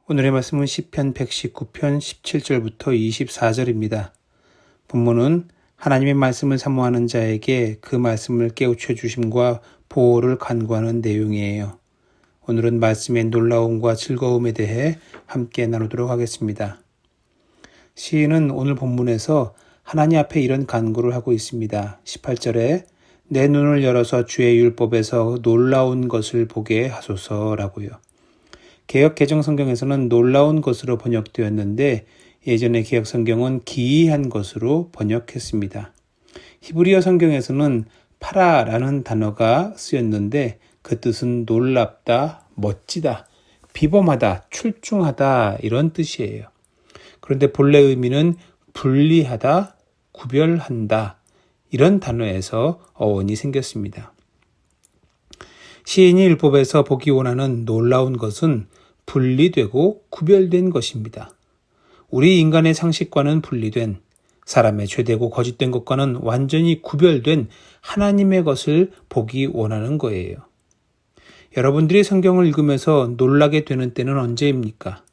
오늘의 말씀은 시편 119편 17절부터 24절입니다. 본문은 하나님의 말씀을 사모하는 자에게 그 말씀을 깨우쳐 주심과 보호를 간구하는 내용이에요. 오늘은 말씀의 놀라움과 즐거움에 대해 함께 나누도록 하겠습니다. 시인은 오늘 본문에서 하나님 앞에 이런 간구를 하고 있습니다. 18절에 내 눈을 열어서 주의 율법에서 놀라운 것을 보게 하소서라고요. 개역 개정 성경에서는 놀라운 것으로 번역되었는데 예전의 개역 성경은 기이한 것으로 번역했습니다. 히브리어 성경에서는 파라라는 단어가 쓰였는데 그 뜻은 놀랍다, 멋지다, 비범하다, 출중하다 이런 뜻이에요. 그런데 본래 의미는 분리하다, 구별한다 이런 단어에서 어원이 생겼습니다. 시인이 율법에서 보기 원하는 놀라운 것은 분리되고 구별된 것입니다. 우리 인간의 상식과는 분리된, 사람의 죄되고 거짓된 것과는 완전히 구별된 하나님의 것을 보기 원하는 거예요. 여러분들이 성경을 읽으면서 놀라게 되는 때는 언제입니까?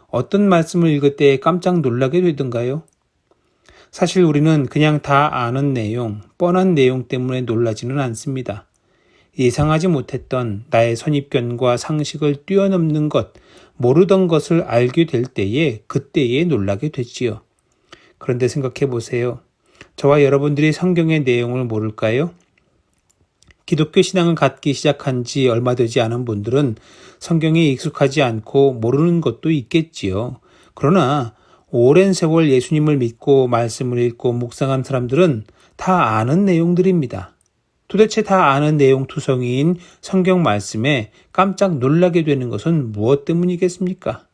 어떤 말씀을 읽을 때 깜짝 놀라게 되던가요? 사실 우리는 그냥 다 아는 내용, 뻔한 내용 때문에 놀라지는 않습니다. 예상하지 못했던 나의 선입견과 상식을 뛰어넘는 것, 모르던 것을 알게 될 때에 그때에 놀라게 되지요. 그런데 생각해 보세요. 저와 여러분들이 성경의 내용을 모를까요? 기독교 신앙을 갖기 시작한 지 얼마 되지 않은 분들은 성경에 익숙하지 않고 모르는 것도 있겠지요. 그러나 오랜 세월 예수님을 믿고 말씀을 읽고 묵상한 사람들은 다 아는 내용들입니다. 도대체 다 아는 내용 투성이인 성경 말씀에 깜짝 놀라게 되는 것은 무엇 때문이겠습니까?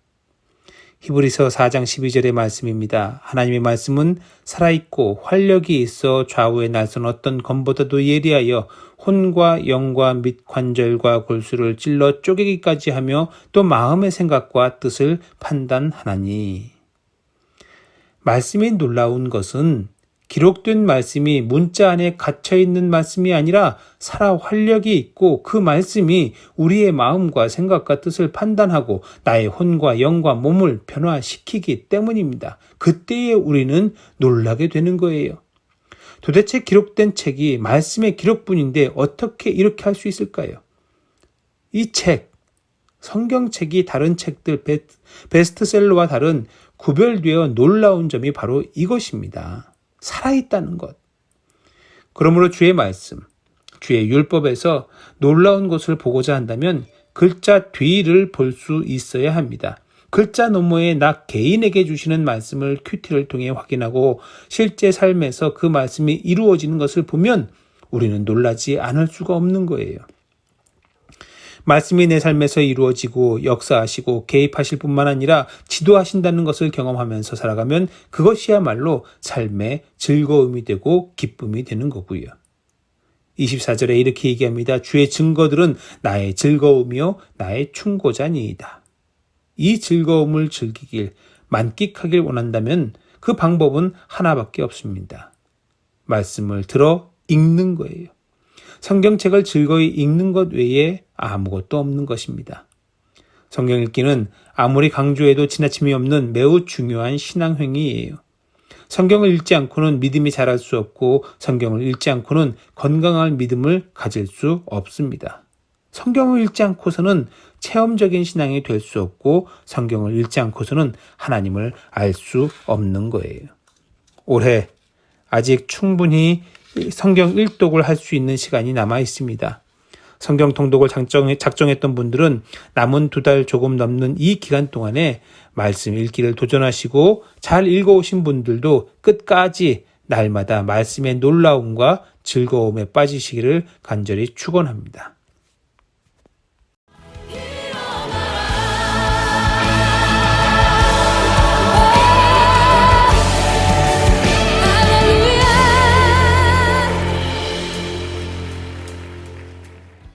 히브리서 4장 12절의 말씀입니다. 하나님의 말씀은 살아있고 활력이 있어 좌우에 날선 어떤 검보다도 예리하여 혼과 영과 및 관절과 골수를 찔러 쪼개기까지 하며 또 마음의 생각과 뜻을 판단하나니. 말씀이 놀라운 것은 기록된 말씀이 문자 안에 갇혀있는 말씀이 아니라 살아 활력이 있고 그 말씀이 우리의 마음과 생각과 뜻을 판단하고 나의 혼과 영과 몸을 변화시키기 때문입니다. 그때에 우리는 놀라게 되는 거예요. 도대체 기록된 책이 말씀의 기록뿐인데 어떻게 이렇게 할 수 있을까요? 이 책, 성경책이 다른 책들 베스트셀러와 다른 구별되어 놀라운 점이 바로 이것입니다. 살아있다는 것. 그러므로 주의 말씀, 주의 율법에서 놀라운 것을 보고자 한다면 글자 뒤를 볼 수 있어야 합니다. 글자 너머에 나 개인에게 주시는 말씀을 큐티를 통해 확인하고 실제 삶에서 그 말씀이 이루어지는 것을 보면 우리는 놀라지 않을 수가 없는 거예요. 말씀이 내 삶에서 이루어지고 역사하시고 개입하실 뿐만 아니라 지도하신다는 것을 경험하면서 살아가면 그것이야말로 삶의 즐거움이 되고 기쁨이 되는 거고요. 24절에 이렇게 얘기합니다. 주의 증거들은 나의 즐거움이요 나의 충고자니이다. 이 즐거움을 즐기길, 만끽하길 원한다면 그 방법은 하나밖에 없습니다. 말씀을 들어 읽는 거예요. 성경책을 즐거이 읽는 것 외에 아무것도 없는 것입니다. 성경 읽기는 아무리 강조해도 지나침이 없는 매우 중요한 신앙행위예요. 성경을 읽지 않고는 믿음이 자랄 수 없고 성경을 읽지 않고는 건강한 믿음을 가질 수 없습니다. 성경을 읽지 않고서는 체험적인 신앙이 될 수 없고 성경을 읽지 않고서는 하나님을 알 수 없는 거예요. 올해 아직 충분히 성경 일독을 할 수 있는 시간이 남아 있습니다. 성경 통독을 작정했던 분들은 남은 2달 조금 넘는 이 기간 동안에 말씀 읽기를 도전하시고 잘 읽어오신 분들도 끝까지 날마다 말씀의 놀라움과 즐거움에 빠지시기를 간절히 축원합니다.